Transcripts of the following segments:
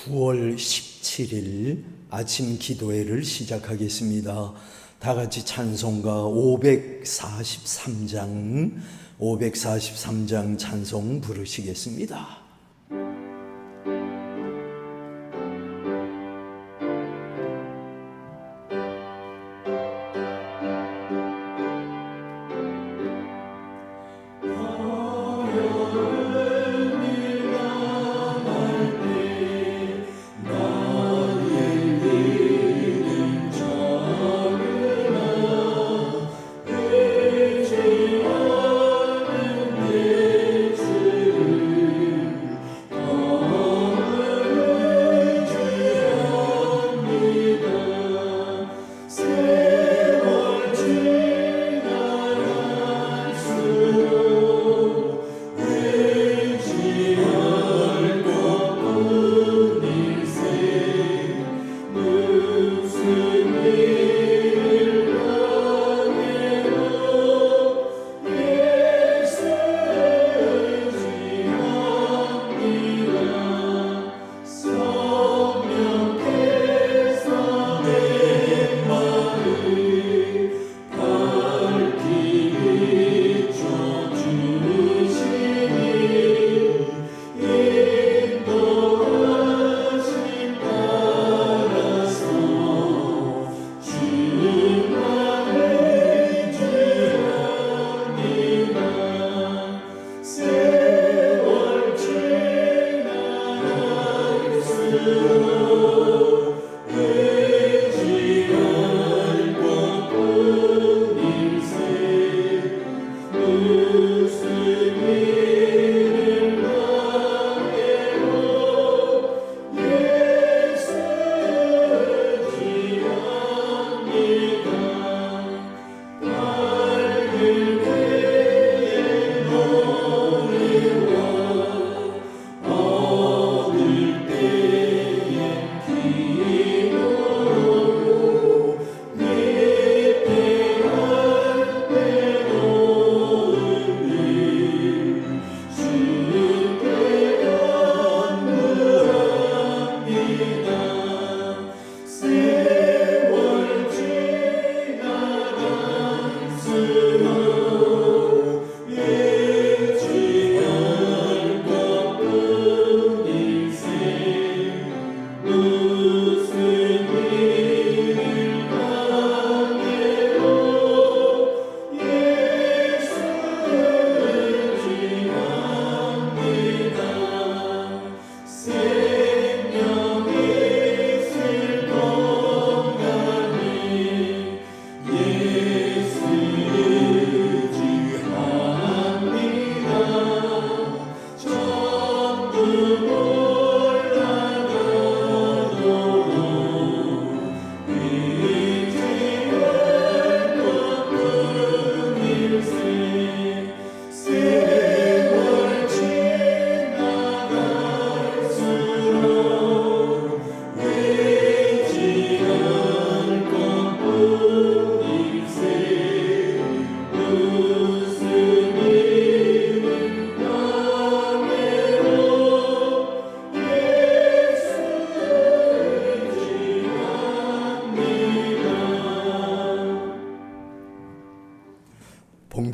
9월 17일 아침 기도회를 시작하겠습니다. 다 같이 찬송가 543장 찬송 부르시겠습니다.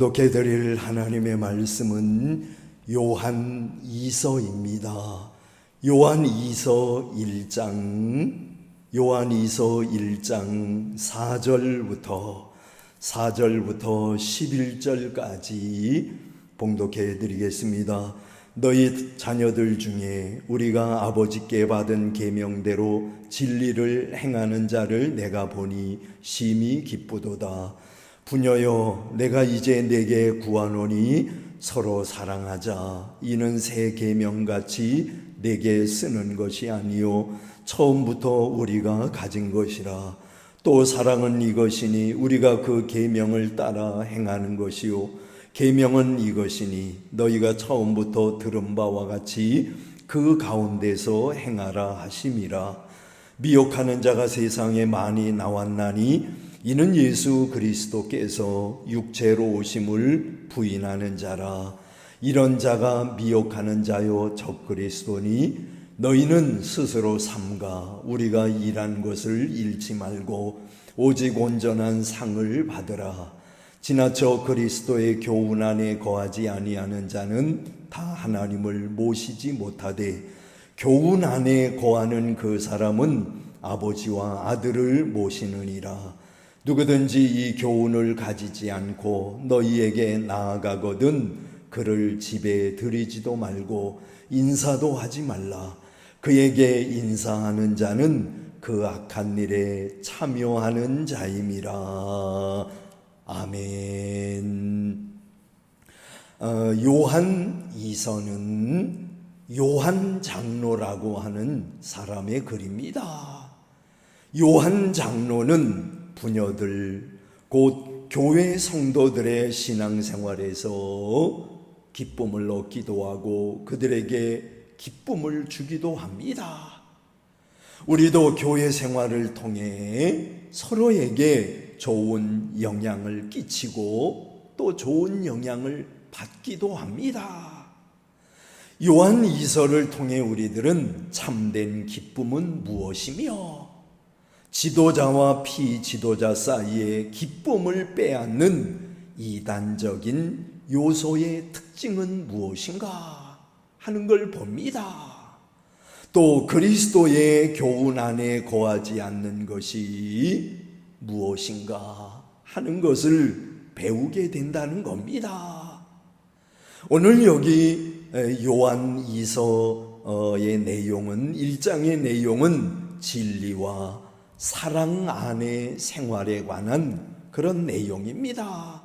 봉독해드릴 하나님의 말씀은 요한 2서입니다. 요한 2서 1장 4절부터 11절까지 봉독해드리겠습니다. 너희 자녀들 중에 우리가 아버지께 받은 계명대로 진리를 행하는 자를 내가 보니 심히 기쁘도다. 부녀여, 내가 이제 네게 구하노니 서로 사랑하자. 이는 새 계명같이 네게 쓰는 것이 아니요 처음부터 우리가 가진 것이라. 또 사랑은 이것이니 우리가 그 계명을 따라 행하는 것이요 계명은 이것이니 너희가 처음부터 들은 바와 같이 그 가운데서 행하라 하심이라. 미혹하는 자가 세상에 많이 나왔나니 이는 예수 그리스도께서 육체로 오심을 부인하는 자라. 이런 자가 미혹하는 자요 적그리스도니 너희는 스스로 삼가 우리가 일한 것을 잃지 말고 오직 온전한 상을 받으라. 지나쳐 그리스도의 교훈 안에 거하지 아니하는 자는 다 하나님을 모시지 못하되 교훈 안에 거하는 그 사람은 아버지와 아들을 모시느니라. 누구든지 이 교훈을 가지지 않고 너희에게 나아가거든 그를 집에 들이지도 말고 인사도 하지 말라. 그에게 인사하는 자는 그 악한 일에 참여하는 자임이라. 아멘. 요한 2서는 요한 장로라고 하는 사람의 글입니다. 요한 장로는 부녀들 곧 교회 성도들의 신앙생활에서 기쁨을 얻기도 하고 그들에게 기쁨을 주기도 합니다. 우리도 교회 생활을 통해 서로에게 좋은 영향을 끼치고 또 좋은 영향을 받기도 합니다. 요한 2서를 통해 우리들은 참된 기쁨은 무엇이며 지도자와 피지도자 사이에 기쁨을 빼앗는 이단적인 요소의 특징은 무엇인가 하는 걸 봅니다. 또 그리스도의 교훈 안에 거하지 않는 것이 무엇인가 하는 것을 배우게 된다는 겁니다. 오늘 여기 요한 2서의 내용은 1장의 내용은 진리와 사랑 안의 생활에 관한 그런 내용입니다.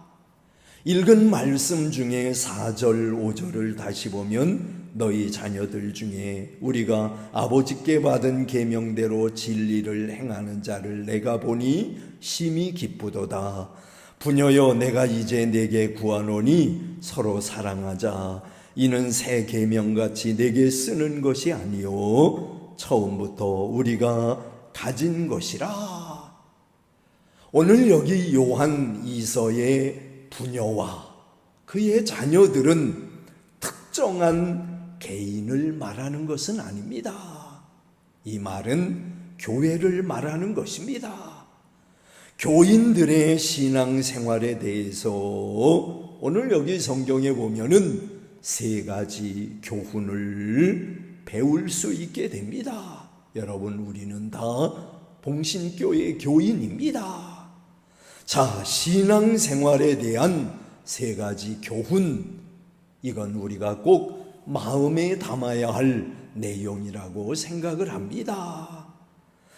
읽은 말씀 중에 4절 5절을 다시 보면 너희 자녀들 중에 우리가 아버지께 받은 계명대로 진리를 행하는 자를 내가 보니 심히 기쁘도다. 부녀여 내가 이제 내게 구하노니 서로 사랑하자. 이는 새 계명같이 내게 쓰는 것이 아니요 처음부터 우리가 가진 것이라. 오늘 여기 요한 2서의 부녀와 그의 자녀들은 특정한 개인을 말하는 것은 아닙니다. 이 말은 교회를 말하는 것입니다. 교인들의 신앙생활에 대해서 오늘 여기 성경에 보면은 3가지 교훈을 배울 수 있게 됩니다. 여러분, 우리는 다 봉신교회 교인입니다. 자, 신앙생활에 대한 3가지 교훈, 이건 우리가 꼭 마음에 담아야 할 내용이라고 생각을 합니다.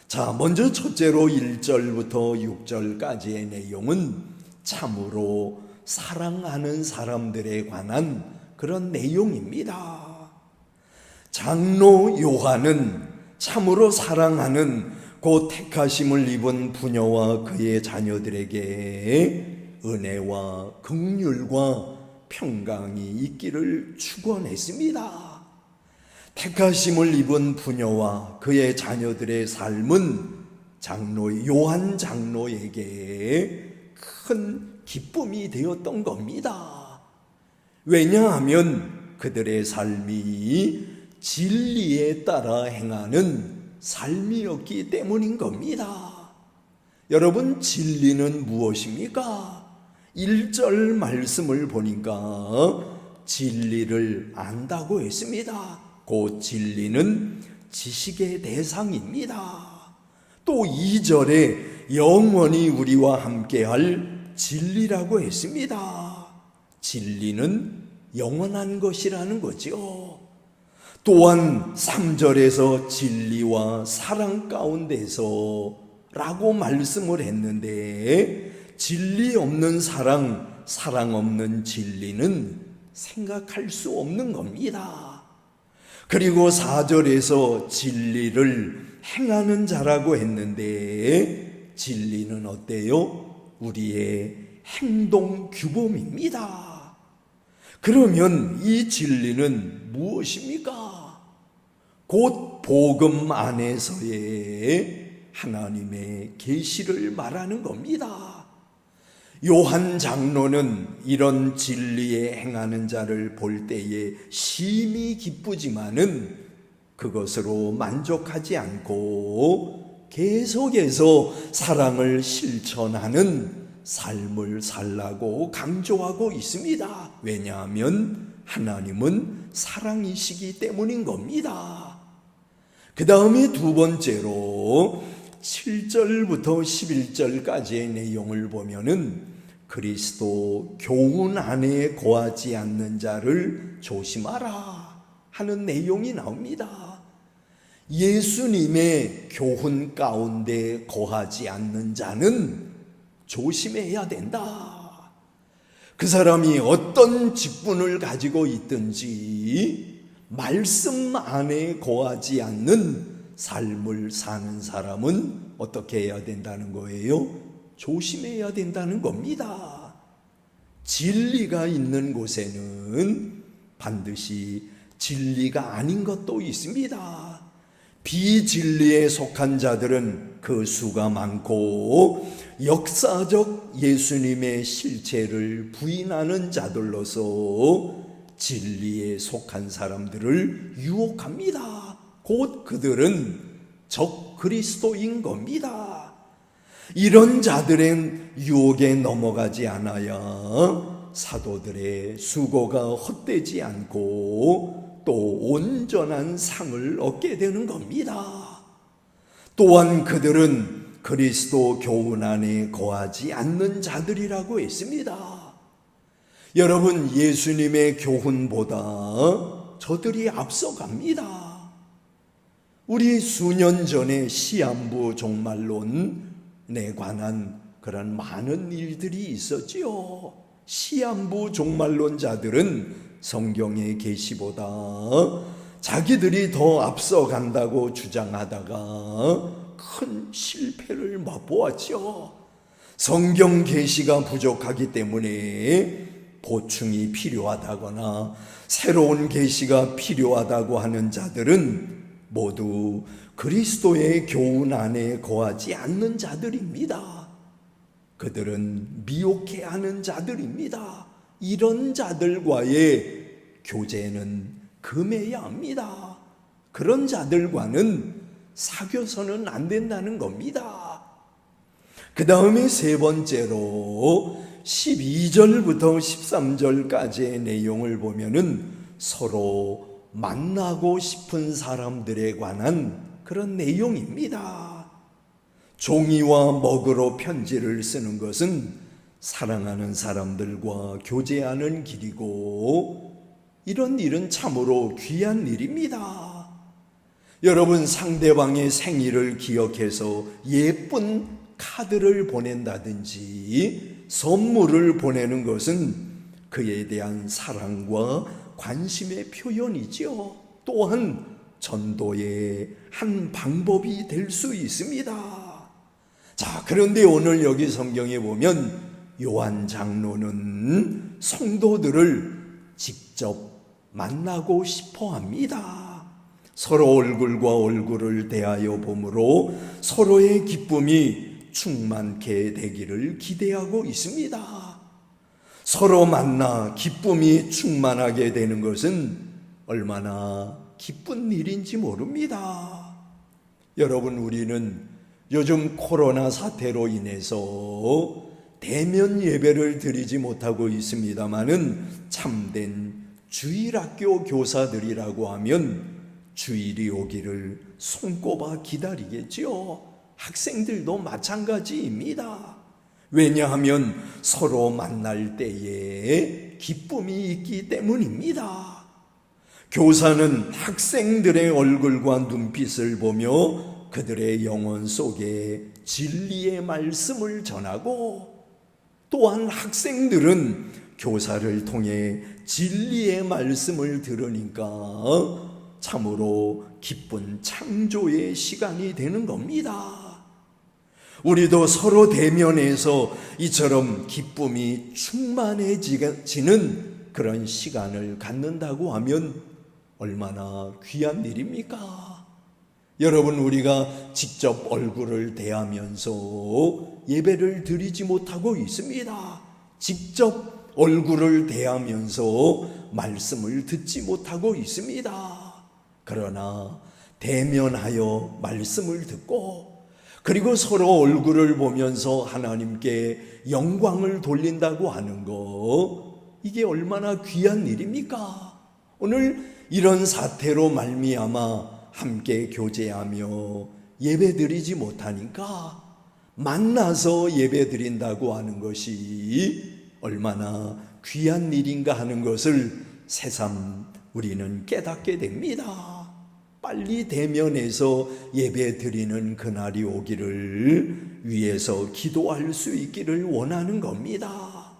자, 먼저 첫째로 1절부터 6절까지의 내용은 참으로 사랑하는 사람들에 관한 그런 내용입니다. 장로 요한은 참으로 사랑하는 곧 택하심을 입은 부녀와 그의 자녀들에게 은혜와 긍휼과 평강이 있기를 축원했습니다. 택하심을 입은 부녀와 그의 자녀들의 삶은 장로 요한 장로에게 큰 기쁨이 되었던 겁니다. 왜냐하면 그들의 삶이 진리에 따라 행하는 삶이었기 때문인 겁니다. 여러분, 진리는 무엇입니까? 1절 말씀을 보니까 진리를 안다고 했습니다. 그 진리는 지식의 대상입니다. 또 2절에 영원히 우리와 함께할 진리라고 했습니다. 진리는 영원한 것이라는 거죠. 또한 3절에서 진리와 사랑 가운데서 라고 말씀을 했는데 진리 없는 사랑, 사랑 없는 진리는 생각할 수 없는 겁니다. 그리고 4절에서 진리를 행하는 자라고 했는데 진리는 어때요? 우리의 행동 규범입니다. 그러면 이 진리는 무엇입니까? 곧 복음 안에서의 하나님의 계시를 말하는 겁니다. 요한 장로는 이런 진리에 행하는 자를 볼 때에 심히 기쁘지만은 그것으로 만족하지 않고 계속해서 사랑을 실천하는 삶을 살라고 강조하고 있습니다. 왜냐하면 하나님은 사랑이시기 때문인 겁니다. 그 다음에 두 번째로 7절부터 11절까지의 내용을 보면은 그리스도 교훈 안에 거하지 않는 자를 조심하라 하는 내용이 나옵니다. 예수님의 교훈 가운데 거하지 않는 자는 조심해야 된다. 그 사람이 어떤 직분을 가지고 있든지 말씀 안에 거하지 않는 삶을 사는 사람은 어떻게 해야 된다는 거예요? 조심해야 된다는 겁니다. 진리가 있는 곳에는 반드시 진리가 아닌 것도 있습니다. 비진리에 속한 자들은 그 수가 많고 역사적 예수님의 실체를 부인하는 자들로서 진리에 속한 사람들을 유혹합니다. 곧 그들은 적 그리스도인 겁니다. 이런 자들은 유혹에 넘어가지 않아야 사도들의 수고가 헛되지 않고 또 온전한 상을 얻게 되는 겁니다. 또한 그들은 그리스도 교훈 안에 거하지 않는 자들이라고 했습니다. 여러분, 예수님의 교훈보다 저들이 앞서갑니다. 우리 수년 전에 시한부 종말론에 관한 그런 많은 일들이 있었지요. 시한부 종말론자들은 성경의 계시보다 자기들이 더 앞서간다고 주장하다가 큰 실패를 맛보았죠. 성경 계시가 부족하기 때문에 보충이 필요하다거나 새로운 계시가 필요하다고 하는 자들은 모두 그리스도의 교훈 안에 거하지 않는 자들입니다. 그들은 미혹해하는 자들입니다. 이런 자들과의 교제는 금해야 합니다. 그런 자들과는 사귀어서는 안 된다는 겁니다. 그 다음에 세 번째로 12절부터 13절까지의 내용을 보면은 서로 만나고 싶은 사람들에 관한 그런 내용입니다. 종이와 먹으로 편지를 쓰는 것은 사랑하는 사람들과 교제하는 길이고 이런 일은 참으로 귀한 일입니다. 여러분, 상대방의 생일을 기억해서 예쁜 카드를 보낸다든지 선물을 보내는 것은 그에 대한 사랑과 관심의 표현이죠. 또한 전도의 한 방법이 될 수 있습니다. 자, 그런데 오늘 여기 성경에 보면 요한 장로는 성도들을 직접 만나고 싶어 합니다. 서로 얼굴과 얼굴을 대하여 보므로 서로의 기쁨이 충만케 되기를 기대하고 있습니다. 서로 만나 기쁨이 충만하게 되는 것은 얼마나 기쁜 일인지 모릅니다. 여러분, 우리는 요즘 코로나 사태로 인해서 대면 예배를 드리지 못하고 있습니다마는 참된 주일학교 교사들이라고 하면 주일이 오기를 손꼽아 기다리겠지요. 학생들도 마찬가지입니다. 왜냐하면 서로 만날 때에 기쁨이 있기 때문입니다. 교사는 학생들의 얼굴과 눈빛을 보며 그들의 영혼 속에 진리의 말씀을 전하고 또한 학생들은 교사를 통해 진리의 말씀을 들으니까 참으로 기쁜 창조의 시간이 되는 겁니다. 우리도 서로 대면해서 이처럼 기쁨이 충만해지는 그런 시간을 갖는다고 하면 얼마나 귀한 일입니까? 여러분, 우리가 직접 얼굴을 대하면서 예배를 드리지 못하고 있습니다. 직접 얼굴을 대하면서 말씀을 듣지 못하고 있습니다. 그러나 대면하여 말씀을 듣고 그리고 서로 얼굴을 보면서 하나님께 영광을 돌린다고 하는 거, 이게 얼마나 귀한 일입니까? 오늘 이런 사태로 말미암아 함께 교제하며 예배드리지 못하니까 만나서 예배드린다고 하는 것이 얼마나 귀한 일인가 하는 것을 새삼 우리는 깨닫게 됩니다. 빨리 대면해서 예배드리는 그날이 오기를 위해서 기도할 수 있기를 원하는 겁니다.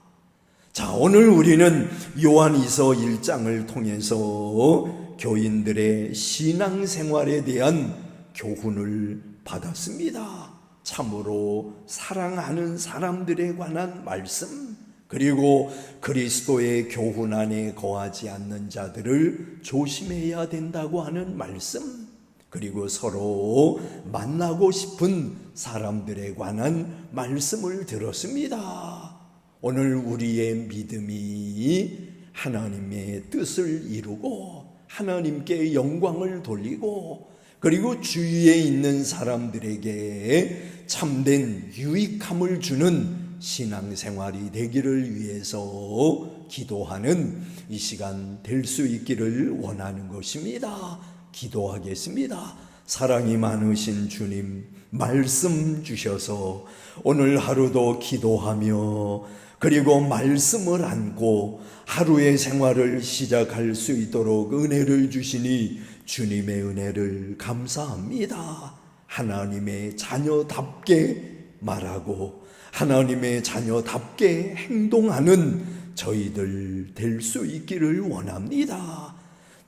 자, 오늘 우리는 요한이서 1장을 통해서 교인들의 신앙생활에 대한 교훈을 받았습니다. 참으로 사랑하는 사람들에 관한 말씀, 그리고 그리스도의 교훈 안에 거하지 않는 자들을 조심해야 된다고 하는 말씀, 그리고 서로 만나고 싶은 사람들에 관한 말씀을 들었습니다. 오늘 우리의 믿음이 하나님의 뜻을 이루고 하나님께 영광을 돌리고 그리고 주위에 있는 사람들에게 참된 유익함을 주는 신앙생활이 되기를 위해서 기도하는 이 시간 될 수 있기를 원하는 것입니다. 기도하겠습니다. 사랑이 많으신 주님, 말씀 주셔서 오늘 하루도 기도하며 그리고 말씀을 안고 하루의 생활을 시작할 수 있도록 은혜를 주시니 주님의 은혜를 감사합니다. 하나님의 자녀답게 말하고 하나님의 자녀답게 행동하는 저희들 될 수 있기를 원합니다.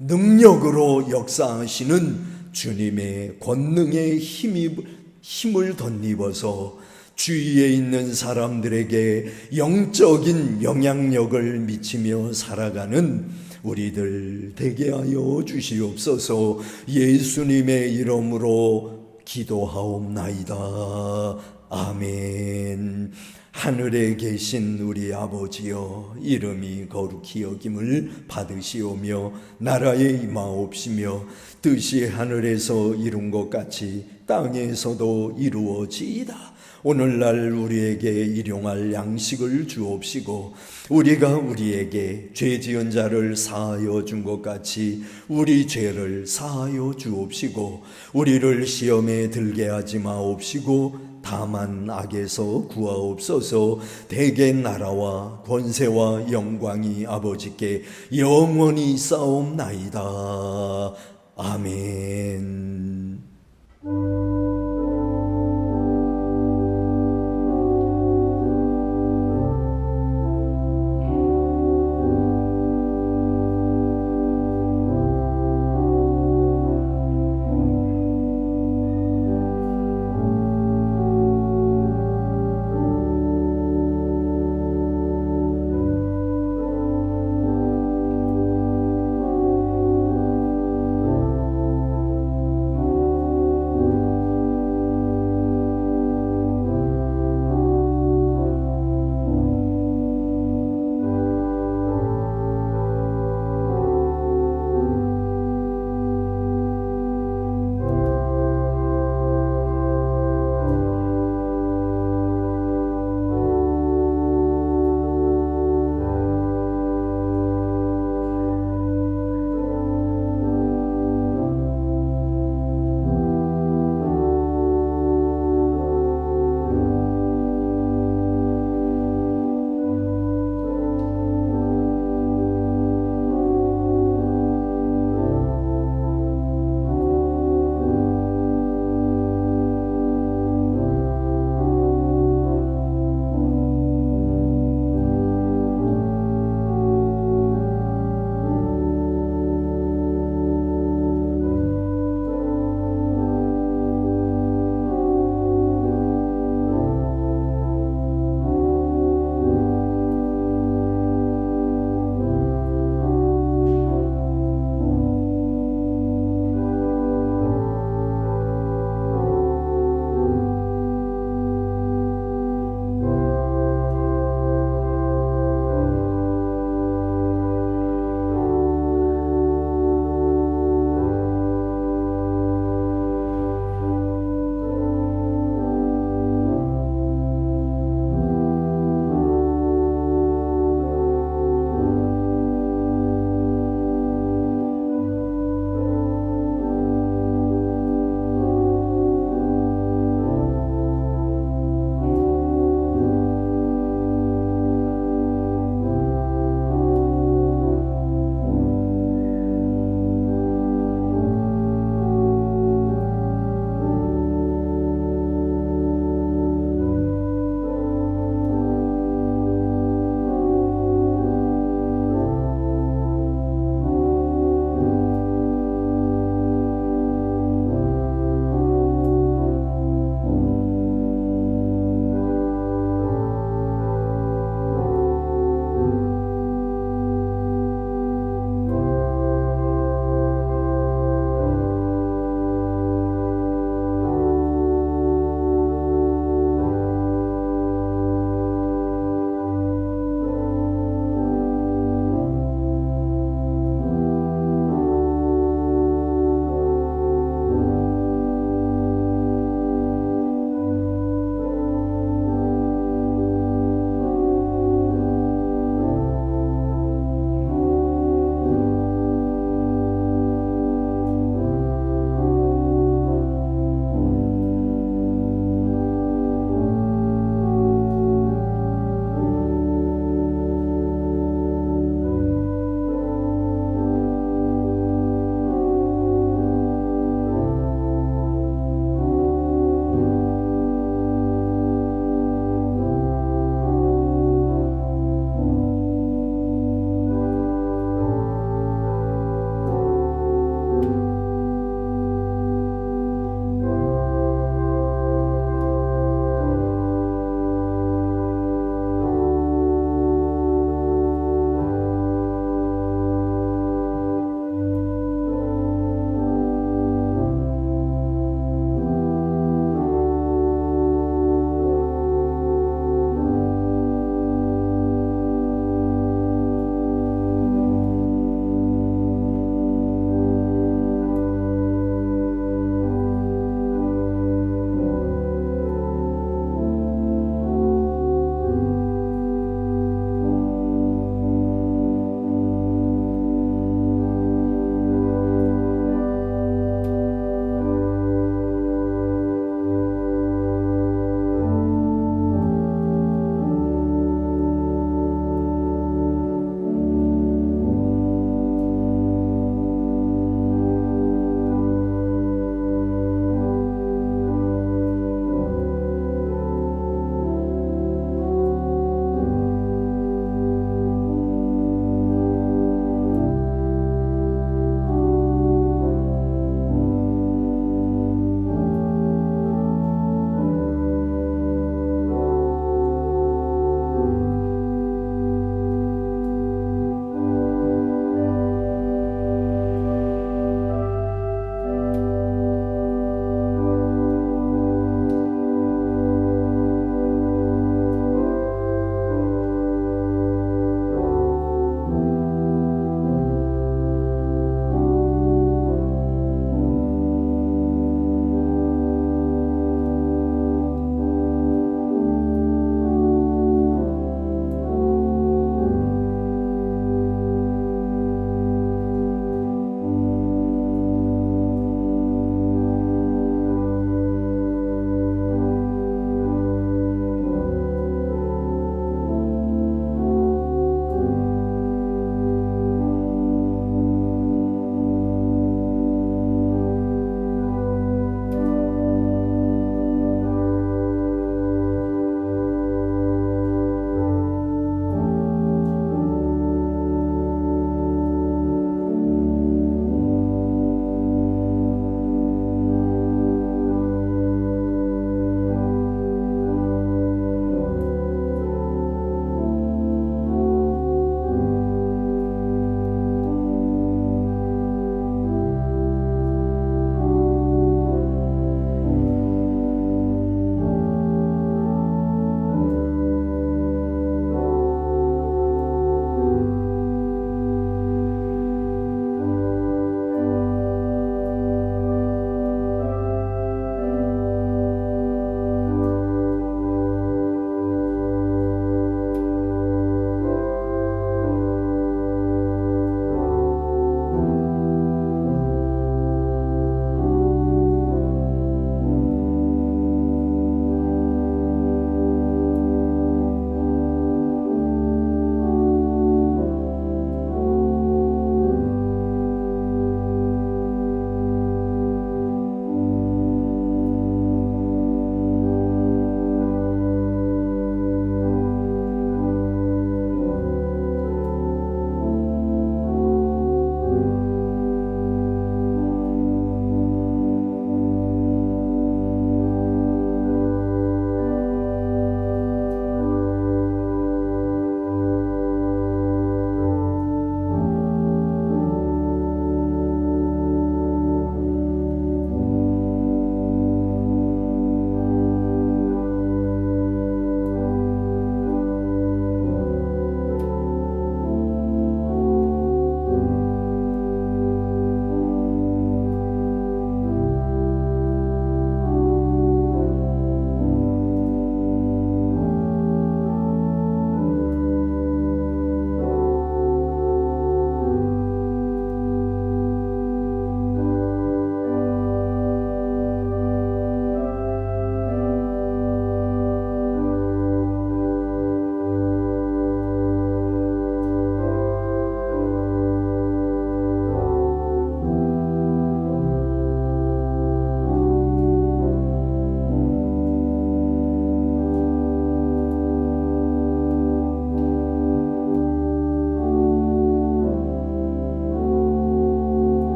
능력으로 역사하시는 주님의 권능의 힘을 덧입어서 주위에 있는 사람들에게 영적인 영향력을 미치며 살아가는 우리들 되게 하여 주시옵소서. 예수님의 이름으로 기도하옵나이다. 아멘. 하늘에 계신 우리 아버지여, 이름이 거룩히 여김을 받으시오며 나라에 임하옵시며 뜻이 하늘에서 이룬 것 같이 땅에서도 이루어지이다. 오늘날 우리에게 일용할 양식을 주옵시고 우리가 우리에게 죄 지은 자를 사하여 준 것 같이 우리 죄를 사하여 주옵시고 우리를 시험에 들게 하지 마옵시고 다만 악에서 구하옵소서. 대개 나라와 권세와 영광이 아버지께 영원히 쌓옵나이다. 아멘.